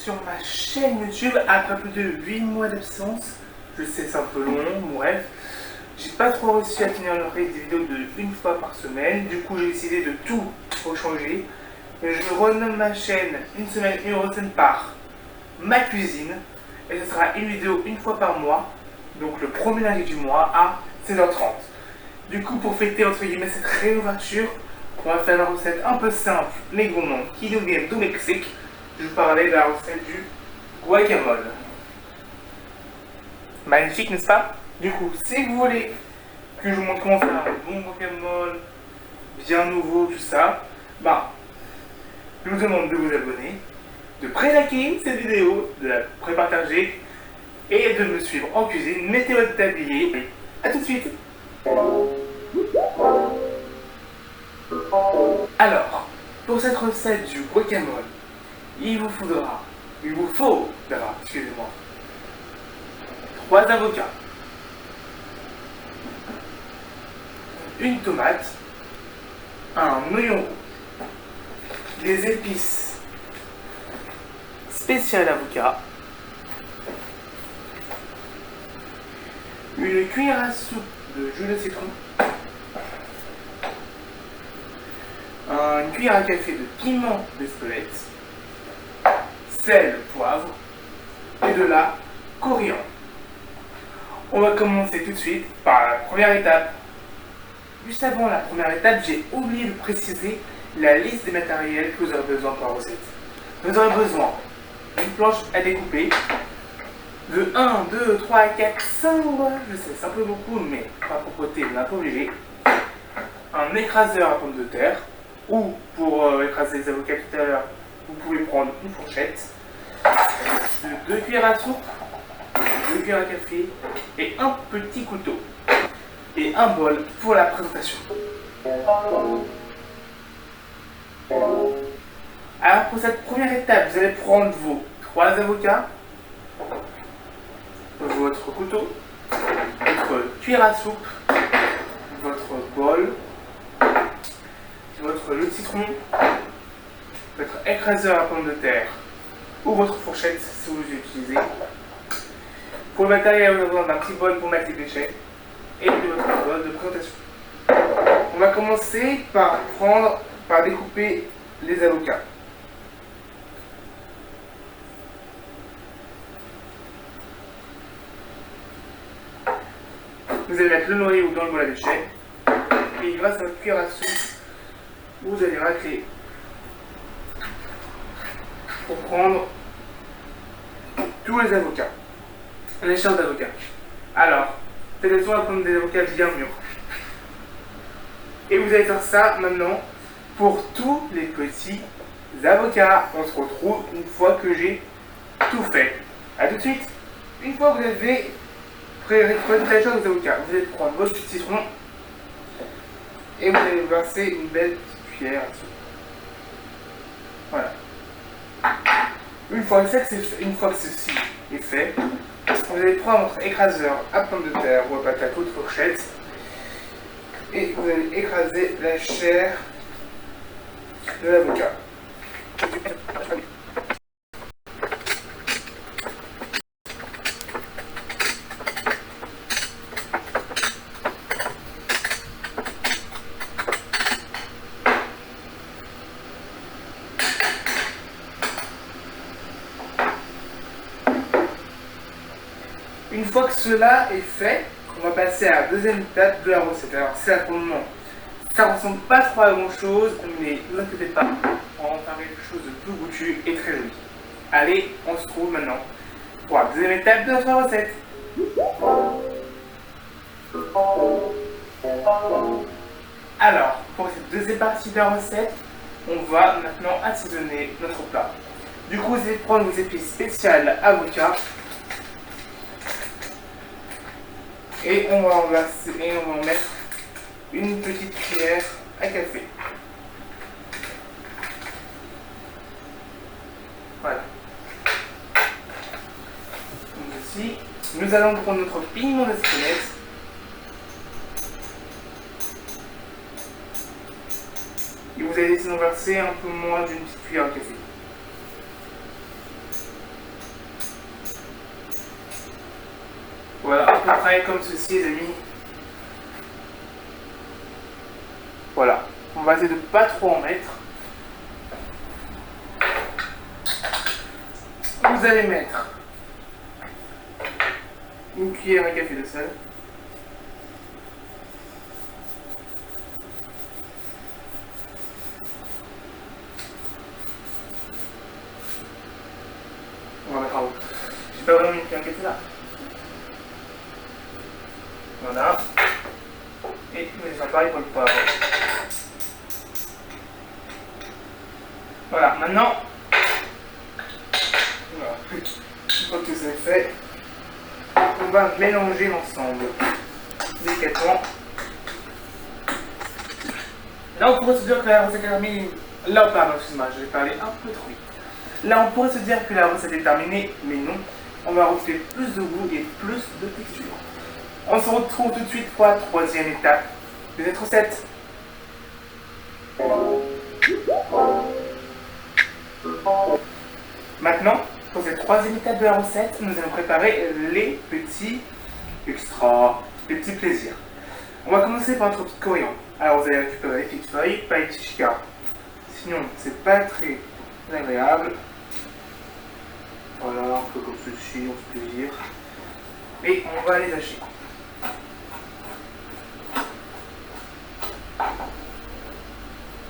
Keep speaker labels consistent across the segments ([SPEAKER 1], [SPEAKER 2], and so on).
[SPEAKER 1] sur ma chaîne YouTube après plus de 8 mois d'absence. Je sais, c'est un peu long, bref. J'ai pas trop réussi à tenir le rythme des vidéos de une fois par semaine. Du coup, j'ai décidé de tout rechanger. Je renomme ma chaîne Une semaine, une recette par ma cuisine. Et ce sera une vidéo une fois par mois. Donc le premier lundi du mois à 16h30. Du coup, pour fêter entre guillemets cette réouverture, on va faire une recette un peu simple mais gourmande qui nous vient du Mexique. Je vous parlais de la recette du guacamole. Magnifique, n'est-ce pas? Du coup, si vous voulez que je vous montre comment faire un bon guacamole, bien nouveau, tout ça, je vous demande de vous abonner, de pré-liker cette vidéo, de la pré-partager et de me suivre en cuisine. Mettez votre tablier et à tout de suite. Alors, pour cette recette du guacamole, il vous faudra, excusez-moi, 3 avocats, une tomate, un oignon, des épices spéciales avocat, une cuillère à soupe de jus de citron, une cuillère à café de piment d'Espelette, sel, poivre et de la coriandre. On va commencer tout de suite par la première étape. Juste avant la première étape, j'ai oublié de préciser la liste des matériels que vous aurez besoin pour la recette. Vous aurez besoin d'une planche à découper, de 1, 2, 3, 4, 5, je sais, c'est un peu beaucoup, mais pour la propreté, vous n'êtes pas obligé. Un écraseur à pommes de terre, ou pour écraser les avocats tout à l'heure, vous pouvez prendre une fourchette, 2 cuillères à soupe, 2 cuillères à café et un petit couteau. Et un bol pour la présentation. Alors pour cette première étape, vous allez prendre vos 3 avocats, votre couteau, votre cuillère à soupe, votre bol, votre jus de citron, votre écraseur à pommes de terre ou votre fourchette si vous l'utilisez. Pour le matériel, vous avez besoin d'un petit bol pour mettre les déchets et de votre bol de présentation. On va commencer par découper les avocats. Vous allez mettre le noyau dans le bol à déchets et grâce à votre cuillère à soupe, vous allez racler pour prendre tous les avocats, les l'échelle d'avocats. Alors, faites attention à prendre des avocats bien mûrs. Et vous allez faire ça maintenant pour tous les petits avocats. On se retrouve une fois que j'ai tout fait. A tout de suite. Une fois que vous avez préparé toute la chose des avocats, vous allez prendre votre citron et vous allez verser une belle cuillère à soupe. Voilà. Une fois que ceci est fait, vous allez prendre votre écraseur à pommes de terre ou à patate ou de fourchette et vous allez écraser la chair de l'avocat. Une fois que cela est fait, on va passer à la deuxième étape de la recette. Alors c'est pour le moment, ça ressemble pas trop à grand chose, mais ne vous inquiétez pas, on va en faire quelque chose de plus goûtu et très joli. Allez, on se retrouve maintenant pour la deuxième étape de notre recette. Alors, pour cette deuxième partie de la recette, on va maintenant assaisonner notre plat. Du coup, vous allez prendre vos épices spéciales avocat. Et on va en mettre une petite cuillère à café. Voilà. Donc ici, nous allons prendre notre piment d'Espelette. Et vous allez laisser nous verser un peu moins d'une petite cuillère à café. travailler comme ceci, les amis. Voilà. On va essayer de pas trop en mettre. Vous allez mettre une cuillère à café de sel. On va mettre en haut. J'ai pas vraiment une cuillère à café là. Voilà. Et c'est pareil pour le poivre. Voilà, maintenant, voilà. Une fois que c'est fait, on va mélanger l'ensemble délicatement. Là, on pourrait se dire que la recette est terminée. Là, pardon, excuse-moi, j'ai parlé un peu trop vite. Là, on pourrait se dire que la recette est terminée, mais non. On va rajouter plus de goût et plus de texture. On se retrouve tout de suite pour la troisième étape de cette recette. Maintenant, pour cette troisième étape de la recette, nous allons préparer les petits extras, les petits plaisirs. On va commencer par notre petite coriandre. Alors vous allez récupérer les petites feuilles, pas les petits chicards. Sinon, c'est pas très agréable. Voilà, un peu comme ceci, on se plaisir. Et on va les hacher.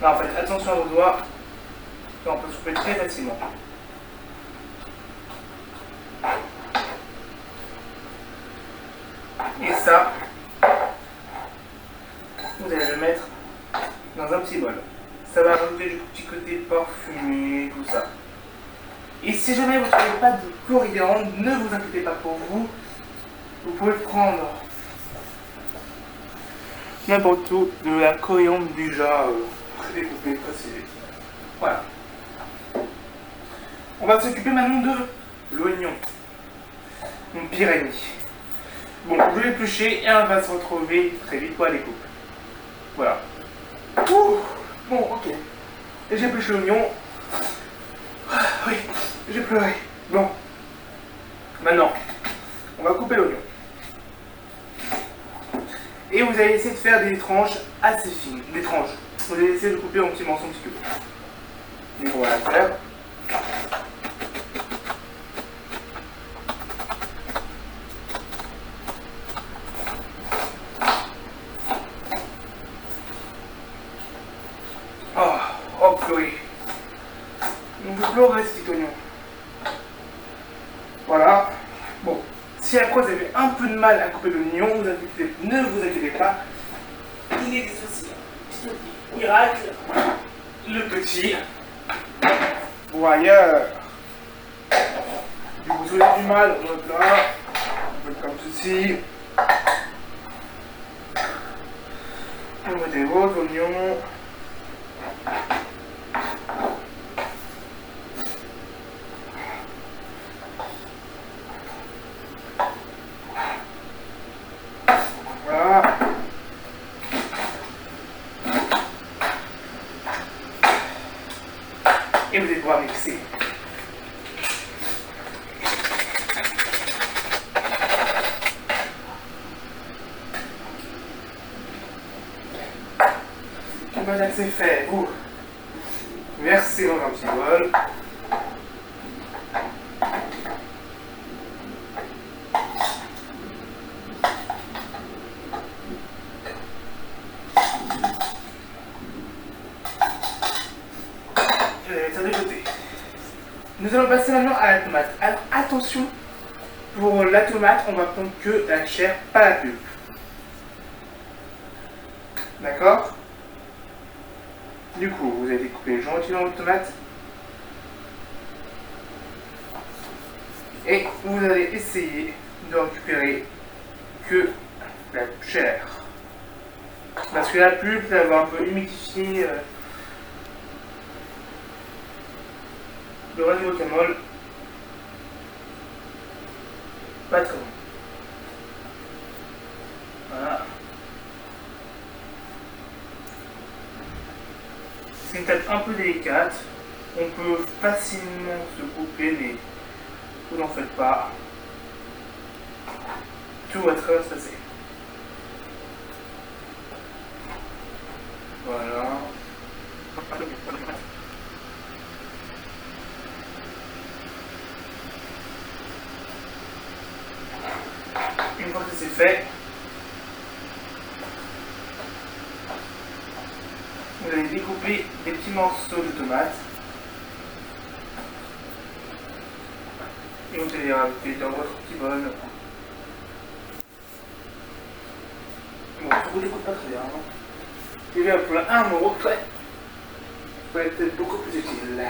[SPEAKER 1] Là, en fait, attention à vos doigts. Là, on peut se couper très facilement. Et ça, vous allez le mettre dans un petit bol. Ça va rajouter du petit côté parfumé, tout ça. Et si jamais vous ne trouvez pas de coriandre, ne vous inquiétez pas pour vous. Vous pouvez prendre n'importe où de la coriandre déjà découpée, précisée. Voilà. On va s'occuper maintenant de l'oignon. Mon pire ennemi. Bon, je vais éplucher et on va se retrouver très vite pour la découpe. Voilà. Ouh, bon, ok. Et j'ai épluché l'oignon. Oui, j'ai pleuré. Bon. Maintenant, on va couper l'oignon. Et vous allez essayer de faire des tranches assez fines. Des tranches. Vous allez essayer de couper en petits morceaux, un petit peu. Donc on va la faire. Oh purée. Donc je pleurerai ce petit oignon. Voilà. Bon. Si après vous avez un peu de mal à couper l'oignon, ne vous inquiétez pas. Il existe aussi un petit miracle. Le petit broyeur. Si vous avez du mal, on va là. On fait comme ceci. Vous mettez votre oignon. Voilà. Et vous allez pouvoir mixer. Voilà, c'est fait. Vous versez dans un petit bol. Ça de côté. Nous allons passer maintenant à la tomate. Alors attention, pour la tomate, on va prendre que la chair, pas la pulpe. D'accord? Du coup, vous allez découper gentiment votre tomate. Et vous allez essayer de récupérer que la chair. Parce que la pulpe, elle va un peu humidifier le reste du guacamole. Pas trop. Voilà. C'est une tête un peu délicate. On peut facilement se couper, mais vous n'en faites pas. tout va très bien se passer. Voilà. Une fois que c'est fait, vous allez découper des petits morceaux de tomates et vous allez les rajouter dans votre petit bol. Bon, ça vous découpe pas très bien. Et là, pour un mot, ça peut être beaucoup plus utile.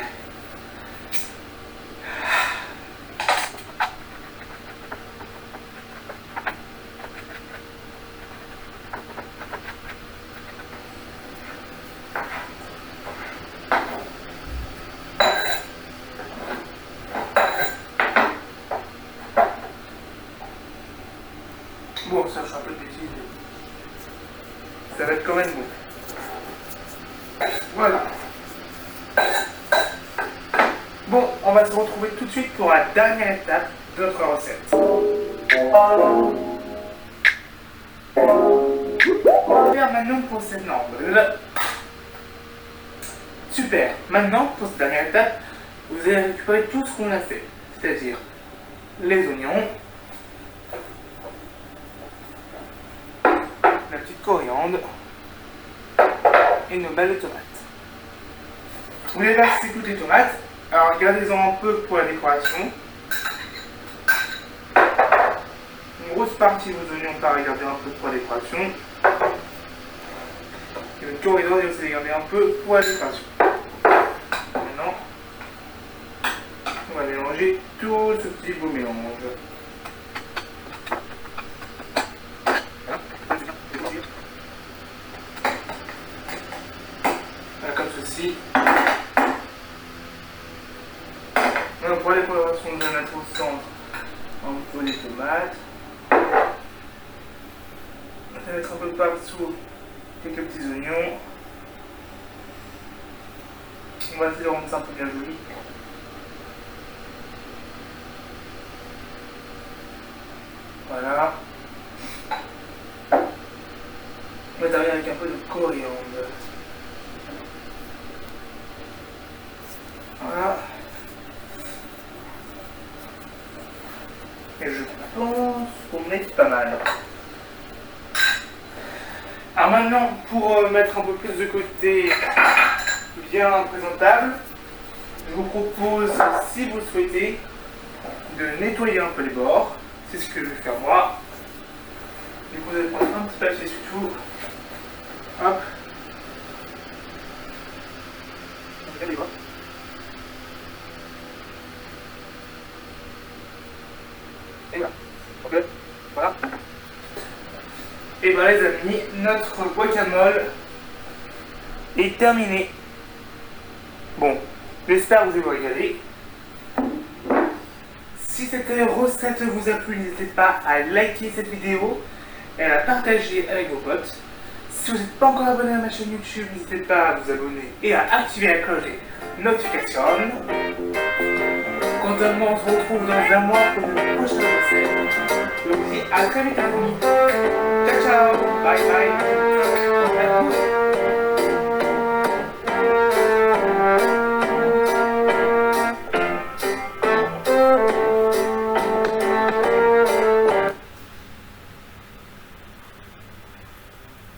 [SPEAKER 1] Bon, ça je suis un peu petit. Ça va être quand même bon. Voilà. Bon, on va se retrouver tout de suite pour la dernière étape de notre recette. On va faire maintenant pour cette norme. Super. Maintenant, pour cette dernière étape, vous allez récupérer tout ce qu'on a fait. C'est-à-dire les oignons, la petite coriandre et nos balles de tomates. Vous les versez toutes les tomates. Alors gardez-en un peu pour la décoration. Une grosse partie de vos oignons, pareil, gardez un peu pour la décoration. Et le coriandre, vous allez garder un peu pour la décoration. Maintenant, on va mélanger tout ce petit beau mélange. Voilà, comme ceci. Maintenant, pour la décoration, on va mettre au centre un peu les tomates. On va mettre un peu par-dessous quelques petits oignons. On va essayer de rendre ça un peu bien joli. Voilà. On va terminer avec un peu de coriandre. Voilà. Et je pense qu'on est pas mal. Alors maintenant, pour mettre un peu plus de côté bien présentable, je vous propose, si vous le souhaitez, de nettoyer un peu les bords. C'est ce que je vais faire moi. Du coup, vous allez prendre un petit papier surtout. Hop. Regardez voir. Et voilà. Ok. Voilà. Et voilà les amis, notre guacamole est terminé. Bon, j'espère que vous avez regardé. Si cette recette vous a plu, n'hésitez pas à liker cette vidéo et à la partager avec vos potes. Si vous n'êtes pas encore abonné à ma chaîne YouTube, n'hésitez pas à vous abonner et à activer la cloche des notifications. Quant à moi, on se retrouve dans un mois pour une prochaine recette. Je vous dis à très vite, amis. Ciao, ciao. Bye, bye.